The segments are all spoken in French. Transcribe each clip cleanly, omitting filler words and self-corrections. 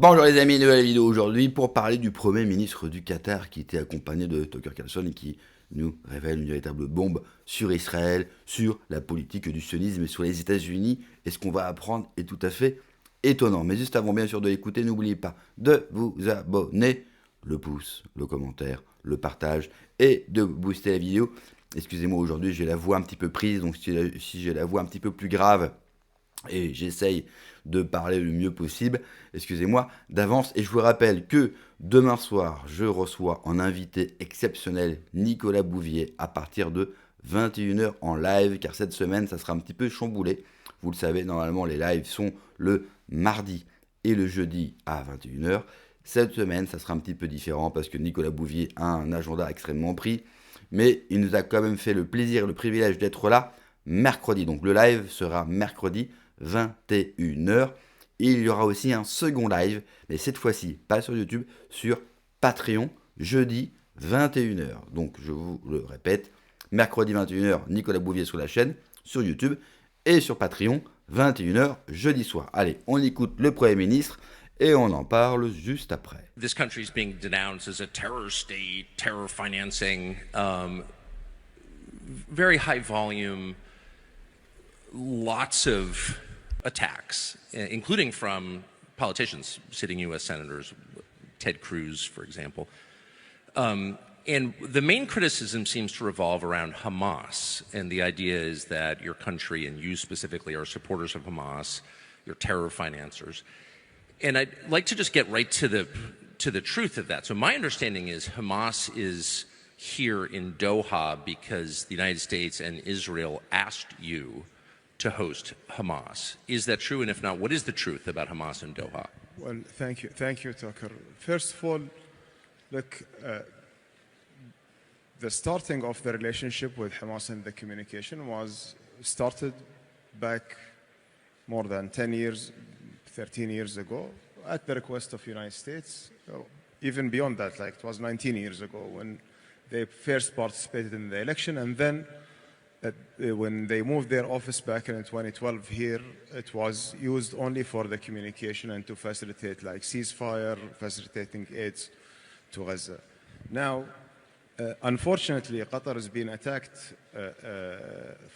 Bonjour les amis, nouvelle vidéo aujourd'hui pour parler du Premier ministre du Qatar qui était accompagné de Tucker Carlson et qui nous révèle une véritable bombe sur Israël, sur la politique du sionisme et sur les États-Unis. Et ce qu'on va apprendre est tout à fait étonnant. Mais juste avant bien sûr de l'écouter, n'oubliez pas de vous abonner, le pouce, le commentaire, le partage et de booster la vidéo. Excusez-moi, aujourd'hui j'ai la voix un petit peu prise, donc si j'ai la voix un petit peu plus grave, et j'essaye de parler le mieux possible, excusez-moi d'avance, et je vous rappelle que demain soir, je reçois en invité exceptionnel Nicolas Bouvier à partir de 21h en live, car cette semaine, ça sera un petit peu chamboulé. Vous le savez, normalement, les lives sont le mardi et le jeudi à 21h. Cette semaine, ça sera un petit peu différent parce que Nicolas Bouvier a un agenda extrêmement pris, mais il nous a quand même fait le plaisir et le privilège d'être là mercredi. Donc le live sera mercredi 21h. Il y aura aussi un second live, mais cette fois-ci pas sur YouTube, sur Patreon, jeudi 21h. Donc je vous le répète, mercredi 21h, Nicolas Bouvier sur la chaîne, sur YouTube, et sur Patreon, 21h, jeudi soir. Allez, on écoute le Premier ministre, et on en parle juste après. This country is being denounced as a terror state, terror financing, very high volume, lots of attacks, including from politicians, sitting U.S. senators, Ted Cruz, for example. And the main criticism seems to revolve around Hamas, and the idea is that your country, and you specifically, are supporters of Hamas, you're terror financiers. And I'd like to just get right to the truth of that. So my understanding is Hamas is here in Doha because the United States and Israel asked you to host Hamas. Is that true? And if not, what is the truth about Hamas in Doha? Well, thank you, Tucker. First of all, look, the starting of the relationship with Hamas and the communication was started back more than 10 years, 13 years ago, at the request of the United States. Even beyond that, like it was 19 years ago when they first participated in the election, and then when they moved their office back in 2012 here, it was used only for the communication and to facilitate like ceasefire, facilitating aids to Gaza. Now, unfortunately, Qatar has been attacked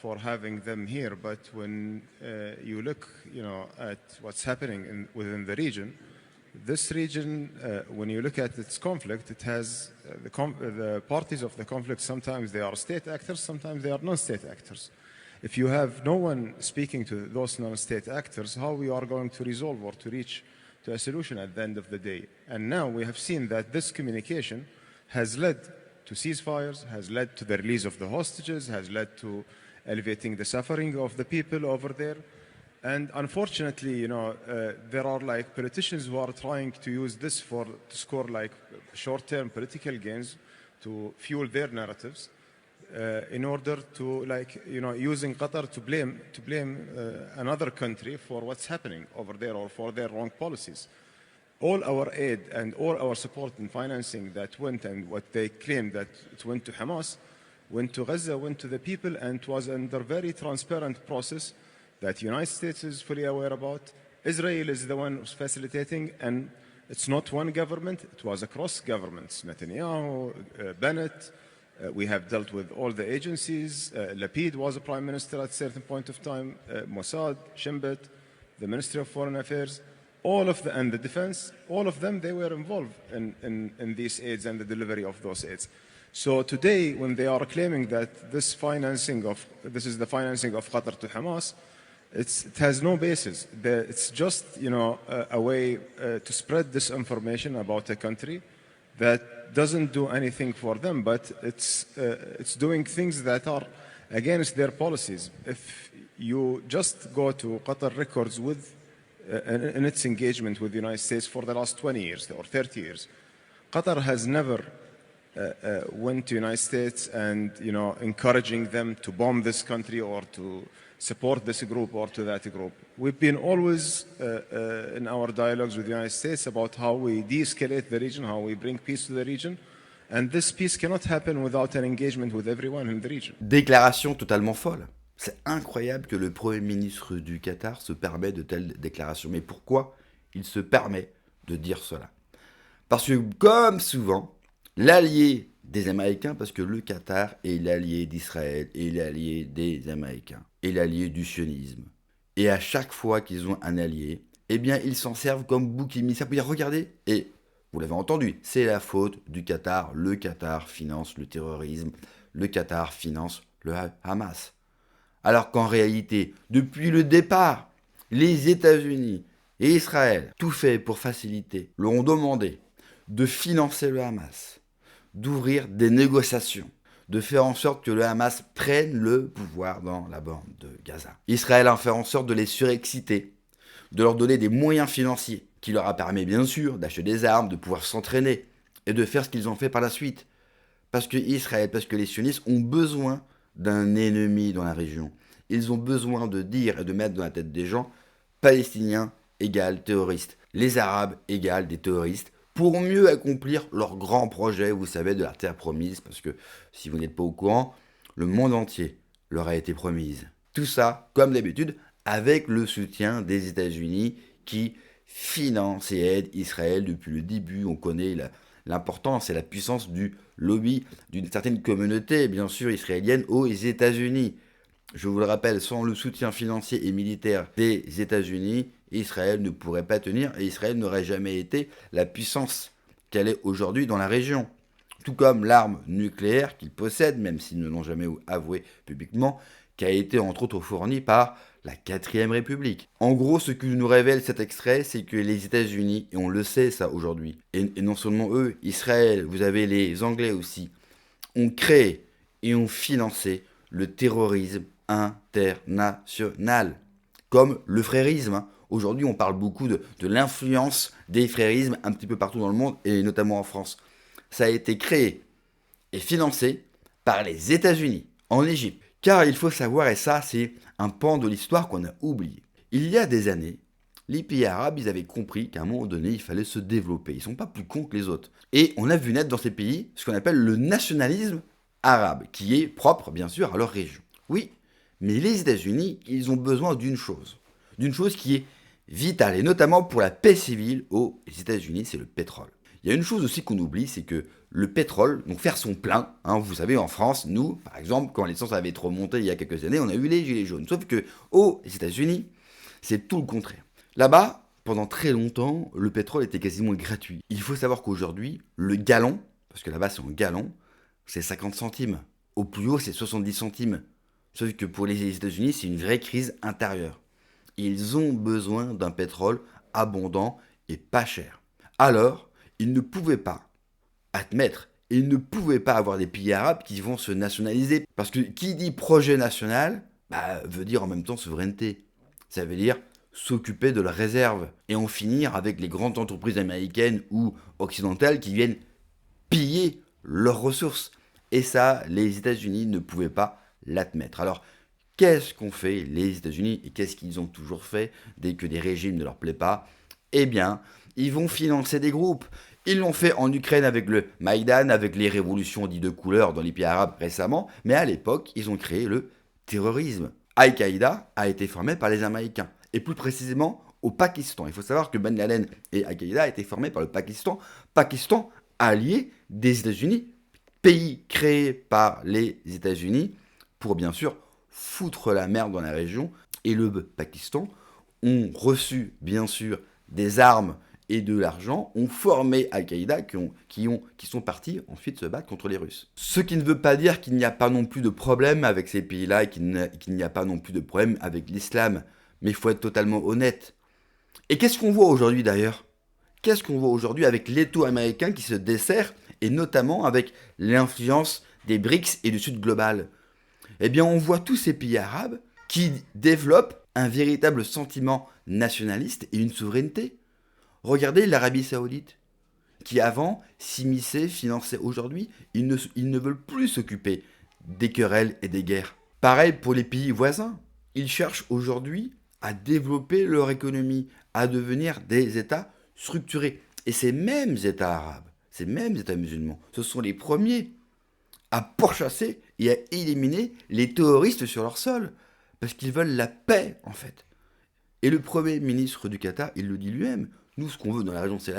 for having them here. But when you look, at what's happening within the region, this region, when you look at its conflict, it has the parties of the conflict. Sometimes they are state actors, sometimes they are non-state actors. If you have no one speaking to those non-state actors, how we are going to resolve or to reach to a solution at the end of the day? And now we have seen that this communication has led to ceasefires, has led to the release of the hostages, has led to alleviating the suffering of the people over there. And unfortunately, there are like politicians who are trying to use this to score like short-term political gains to fuel their narratives in order to using Qatar to blame another country for what's happening over there or for their wrong policies. All our aid and all our support and financing that went and what they claimed that it went to Hamas, went to Gaza, went to the people, and it was under very transparent process that the United States is fully aware about. Israel is the one who's facilitating, and it's not one government, it was across governments. Netanyahu, Bennett, we have dealt with all the agencies. Lapid was a prime minister at a certain point of time, Mossad, Shin Bet, the Ministry of Foreign Affairs. All of the, and the defense, all of them, they were involved in these aids and the delivery of those aids. So today, when they are claiming that this is the financing of Qatar to Hamas, it has no basis. It's just a way to spread disinformation about a country that doesn't do anything for them, but it's doing things that are against their policies. If you just go to Qatar records in its engagement with the United States for the last 20 years or 30 years, Qatar has never went to the United States and encouraging them to bomb this country or to support this group or to that group. We've been always in our dialogues with the United States about how we de-escalate the region, how we bring peace to the region. And this peace cannot happen without an engagement with everyone in the region. Déclaration totalement folle. C'est incroyable que le Premier ministre du Qatar se permet de telles déclarations. Mais pourquoi il se permet de dire cela. Parce que, comme souvent, l'allié des Américains, parce que le Qatar est l'allié d'Israël, est l'allié des Américains, est l'allié du sionisme. Et à chaque fois qu'ils ont un allié, eh bien, ils s'en servent comme bouc émissaire pour dire, regardez, et vous l'avez entendu, c'est la faute du Qatar. Le Qatar finance le terrorisme, le Qatar finance le Hamas. Alors qu'en réalité, depuis le départ, les États-Unis et Israël, tout fait pour faciliter, leur ont demandé de financer le Hamas, d'ouvrir des négociations, de faire en sorte que le Hamas prenne le pouvoir dans la bande de Gaza. Israël a fait en sorte de les surexciter, de leur donner des moyens financiers, qui leur a permis bien sûr d'acheter des armes, de pouvoir s'entraîner et de faire ce qu'ils ont fait par la suite. Parce que Israël, parce que les sionistes ont besoin d'un ennemi dans la région. Ils ont besoin de dire et de mettre dans la tête des gens Palestiniens égale terroristes, les Arabes égale des terroristes, pour mieux accomplir leur grand projet, vous savez, de la terre promise, parce que si vous n'êtes pas au courant, le monde entier leur a été promise. Tout ça, comme d'habitude, avec le soutien des États-Unis qui financent et aident Israël depuis le début. On connaît l'importance et la puissance du lobby d'une certaine communauté, bien sûr, israélienne aux États-Unis. Je vous le rappelle, sans le soutien financier et militaire des États-Unis, Israël ne pourrait pas tenir et Israël n'aurait jamais été la puissance qu'elle est aujourd'hui dans la région. Tout comme l'arme nucléaire qu'il possède, même s'ils ne l'ont jamais avoué publiquement, qui a été entre autres fournie par la 4ème République. En gros, ce que nous révèle cet extrait, c'est que les États-Unis, et on le sait ça aujourd'hui, et non seulement eux, Israël, vous avez les Anglais aussi, ont créé et ont financé le terrorisme international, comme le frérisme. Hein. Aujourd'hui, on parle beaucoup de l'influence des frérismes un petit peu partout dans le monde, et notamment en France. Ça a été créé et financé par les États-Unis, en Égypte. Car il faut savoir, et ça c'est un pan de l'histoire qu'on a oublié. Il y a des années, les pays arabes, ils avaient compris qu'à un moment donné, il fallait se développer. Ils ne sont pas plus cons que les autres. Et on a vu naître dans ces pays ce qu'on appelle le nationalisme arabe, qui est propre, bien sûr, à leur région. Oui, mais les États-Unis, ils ont besoin d'une chose qui est vitale, et notamment pour la paix civile aux États-Unis, c'est le pétrole. Il y a une chose aussi qu'on oublie, c'est que le pétrole, donc faire son plein, hein, vous savez, en France, nous, par exemple, quand l'essence avait trop monté il y a quelques années, on a eu les gilets jaunes. Sauf que aux États-Unis, c'est tout le contraire. Là-bas, pendant très longtemps, le pétrole était quasiment gratuit. Il faut savoir qu'aujourd'hui, le gallon, parce que là-bas c'est en gallon, c'est 50 centimes. Au plus haut, c'est 70 centimes. Sauf que pour les États-Unis, c'est une vraie crise intérieure. Ils ont besoin d'un pétrole abondant et pas cher. Alors, ils ne pouvaient pas admettre, ils ne pouvaient pas avoir des pays arabes qui vont se nationaliser. Parce que qui dit projet national, veut dire en même temps souveraineté. Ça veut dire s'occuper de la réserve et en finir avec les grandes entreprises américaines ou occidentales qui viennent piller leurs ressources. Et ça, les États-Unis ne pouvaient pas l'admettre. Alors, qu'est-ce qu'ont fait les États-Unis et qu'est-ce qu'ils ont toujours fait dès que des régimes ne leur plaisent pas? Eh bien, ils vont financer des groupes. Ils l'ont fait en Ukraine avec le Maïdan, avec les révolutions dites de couleur dans les pays arabes récemment, mais à l'époque, ils ont créé le terrorisme. Al-Qaïda a été formé par les Américains, et plus précisément au Pakistan. Il faut savoir que Ben Laden et Al-Qaïda a été formé par le Pakistan, Pakistan allié des États-Unis, pays créé par les États-Unis pour bien sûr foutre la merde dans la région, et le Pakistan ont reçu bien sûr des armes et de l'argent, ont formé Al-Qaïda qui sont partis ensuite se battre contre les Russes. Ce qui ne veut pas dire qu'il n'y a pas non plus de problème avec ces pays-là et qu'il n'y a pas non plus de problème avec l'islam, mais il faut être totalement honnête. Et qu'est-ce qu'on voit aujourd'hui d'ailleurs? Qu'est-ce qu'on voit aujourd'hui avec l'étau américain qui se dessert, et notamment avec l'influence des BRICS et du Sud global? Eh bien, on voit tous ces pays arabes qui développent un véritable sentiment nationaliste et une souveraineté. Regardez l'Arabie Saoudite, qui avant s'immisçait, finançait. Aujourd'hui, ils ne veulent plus s'occuper des querelles et des guerres. Pareil pour les pays voisins. Ils cherchent aujourd'hui à développer leur économie, à devenir des États structurés. Et ces mêmes États arabes, ces mêmes États musulmans, ce sont les premiers à pourchasser et à éliminer les terroristes sur leur sol. Parce qu'ils veulent la paix, en fait. Et le Premier ministre du Qatar, il le dit lui-même, Nous, ce qu'on veut dans la région, c'est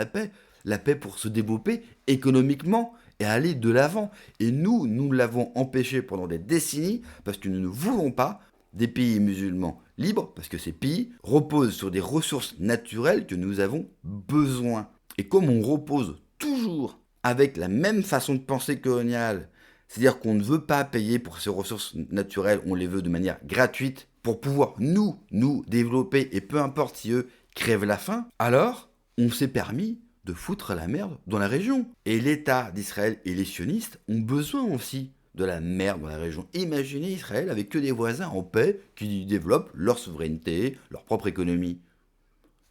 la paix pour se développer économiquement et aller de l'avant. Et nous l'avons empêché pendant des décennies parce que nous ne voulons pas des pays musulmans libres, parce que ces pays reposent sur des ressources naturelles que nous avons besoin. Et comme on repose toujours avec la même façon de penser coloniale, c'est-à-dire qu'on ne veut pas payer pour ces ressources naturelles, on les veut de manière gratuite pour pouvoir nous développer, et peu importe si eux crèvent la faim, alors on s'est permis de foutre la merde dans la région. Et l'État d'Israël et les sionistes ont besoin aussi de la merde dans la région. Imaginez Israël avec que des voisins en paix qui développent leur souveraineté, leur propre économie.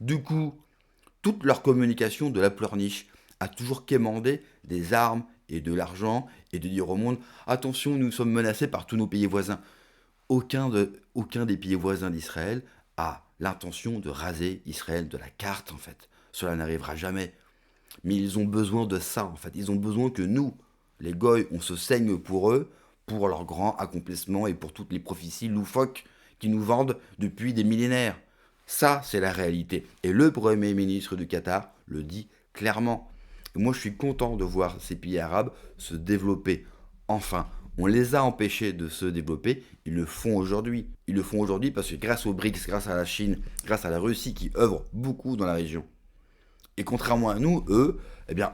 Du coup, toute leur communication de la pleurniche a toujours quémandé des armes et de l'argent et de dire au monde « Attention, nous sommes menacés par tous nos pays voisins ». Aucun des pays voisins d'Israël a l'intention de raser Israël de la carte, en fait. Cela n'arrivera jamais. Mais ils ont besoin de ça, en fait. Ils ont besoin que nous, les goïs, on se saigne pour eux, pour leurs grands accomplissements et pour toutes les prophéties loufoques qu'ils nous vendent depuis des millénaires. Ça, c'est la réalité. Et le Premier ministre du Qatar le dit clairement. Et moi, je suis content de voir ces pays arabes se développer. Enfin, on les a empêchés de se développer. Ils le font aujourd'hui. Ils le font aujourd'hui parce que grâce aux BRICS, grâce à la Chine, grâce à la Russie qui œuvrent beaucoup dans la région. Et contrairement à nous, eux,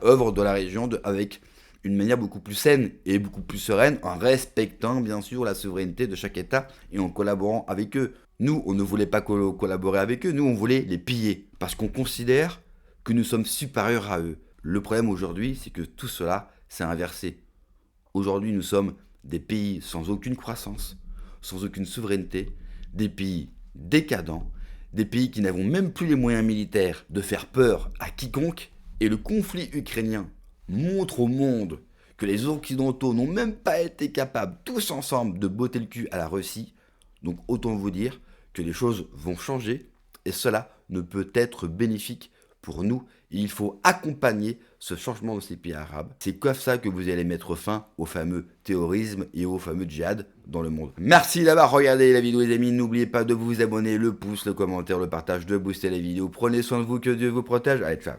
œuvrent dans la région avec une manière beaucoup plus saine et beaucoup plus sereine, en respectant bien sûr la souveraineté de chaque État et en collaborant avec eux. Nous, on ne voulait pas collaborer avec eux, nous, on voulait les piller, parce qu'on considère que nous sommes supérieurs à eux. Le problème aujourd'hui, c'est que tout cela s'est inversé. Aujourd'hui, nous sommes des pays sans aucune croissance, sans aucune souveraineté, des pays décadents, des pays qui n'avons même plus les moyens militaires de faire peur à quiconque, et le conflit ukrainien montre au monde que les Occidentaux n'ont même pas été capables, tous ensemble, de botter le cul à la Russie. Donc autant vous dire que les choses vont changer, et cela ne peut être bénéfique pour nous. Et il faut accompagner ce changement de ces pays arabes. C'est comme ça que vous allez mettre fin au fameux terrorisme et au fameux djihad dans le monde. Merci d'avoir regardé la vidéo les amis. N'oubliez pas de vous abonner, le pouce, le commentaire, le partage, de booster les vidéos. Prenez soin de vous, que Dieu vous protège. Allez, ciao.